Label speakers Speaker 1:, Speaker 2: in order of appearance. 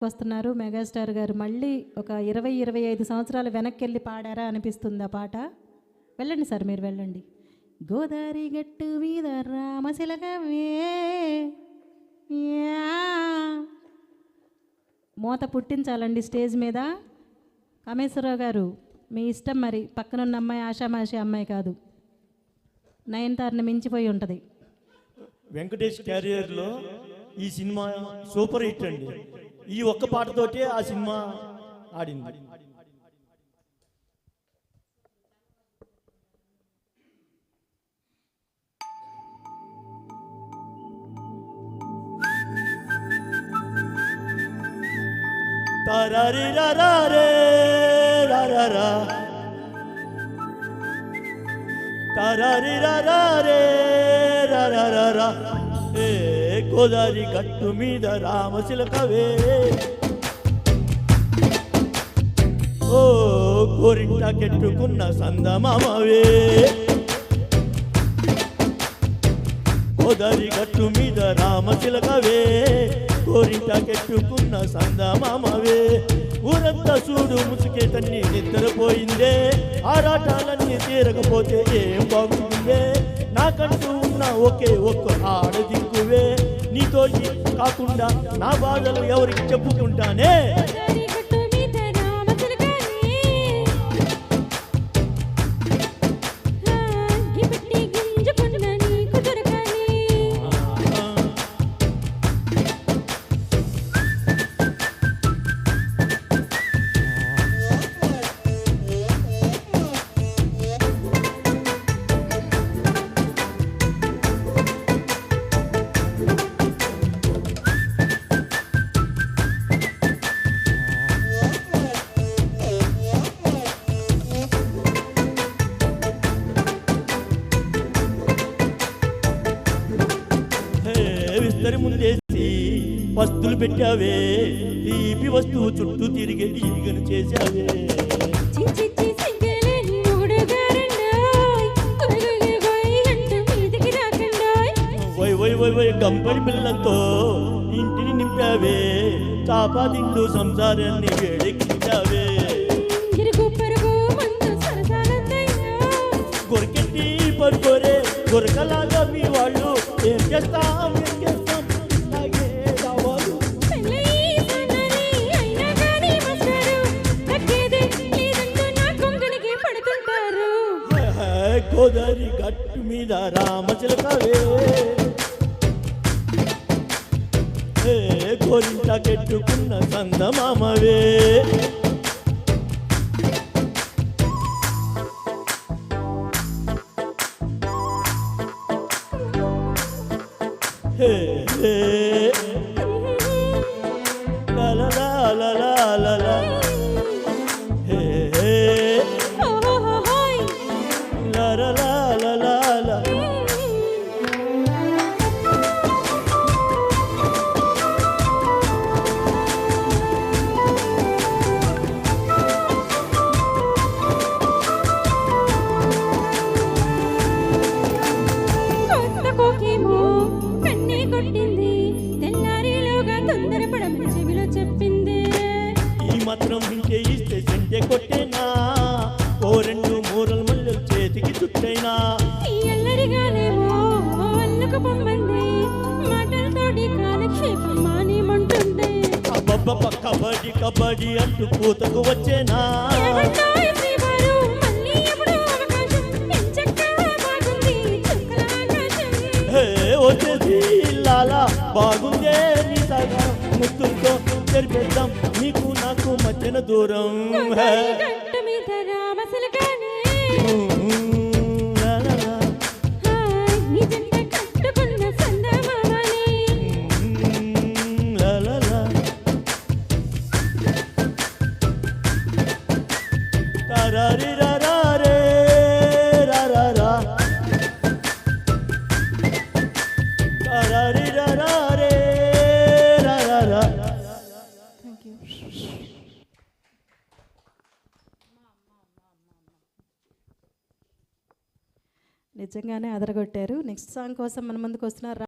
Speaker 1: వస్తున్నారు మెగాస్టార్ గారు. మళ్ళీ ఒక 20-25 సంవత్సరాలు వెనక్కి వెళ్ళి పాడారా అనిపిస్తుంది ఆ పాట. వెళ్ళండి సార్, మీరు వెళ్ళండి. గోదారి గట్టు మీద రామశిలకవే మూత పుట్టించాలండి స్టేజ్ మీద. కామేశ్వరరావు గారు మీ ఇష్టం, మరి పక్కనున్న అమ్మాయి ఆషామాషి అమ్మాయి కాదు, నయనతారని మించిపోయి ఉంటుంది.
Speaker 2: వెంకటేష్ క్యారియర్లో ఈ సినిమా సూపర్ హిట్ అండి. ఈ ఒక్క పాటతోటే ఆ సినిమా ఆడింది. తారారి రారే రారా తారారి రారే రారా ఏ గోదారి గట్టు మీద రామశిలకవే ఓ గోరింట కెట్టుకున్న సందమామవే గోదారి గట్టు మీద రామశిలకవే గోరింట కెట్టుకున్న సందమామవే ఊరంతా చూడు ముసుకే తన్ని నిద్రపోయిందే ఆరాటాలన్నీ తీరకపోతే ఏం బాగుంటుందే నాకంటూ ఉన్న ఒకే ఒక్క ఆడదిక్కువే నీతో కాకుండా నా బాధలు ఎవరికి చెప్పుకుంటానే విస్తరి ముందేసి వస్తువులు పెట్టావే తీపి వస్తువు చుట్టూ తిరిగే ఈగను చేశావే వై గంపడి పిల్లలతో ఇంటిని నింపావే చాపాదిండు సంసారాన్ని వేడెక్కించావే గొరకెట్టి పడుకోరే గొరకలాగా మీ వాళ్ళు ఏం చేస్తాం నాగే రావాలి గోదారి గట్టు మీద రామశిలకవే గోరింట కెట్టుకున్న సందమామవే la la la la la la la hey la la la la la la మాత్రం ఇంకే ఇస్తే సెంటే కొట్టేనా ఓ రెండు మూరల మల్లెలు చేతికి చుట్టైనా కబడ్డీ కబడ్డీ అంటూ కూతకు వచ్చేనా వచ్చేసి లాలా బాగుందే నీ సగా ముద్దులతో తెరిపేద్దాం నీకు నాకు మధ్యన దూరం తారారి రారే రారా తారారి రారే రారా.
Speaker 1: నిజంగానే అదరగొట్టారు. నెక్స్ట్ సాంగ్ కోసం మన ముందుకు వస్తున్నారు.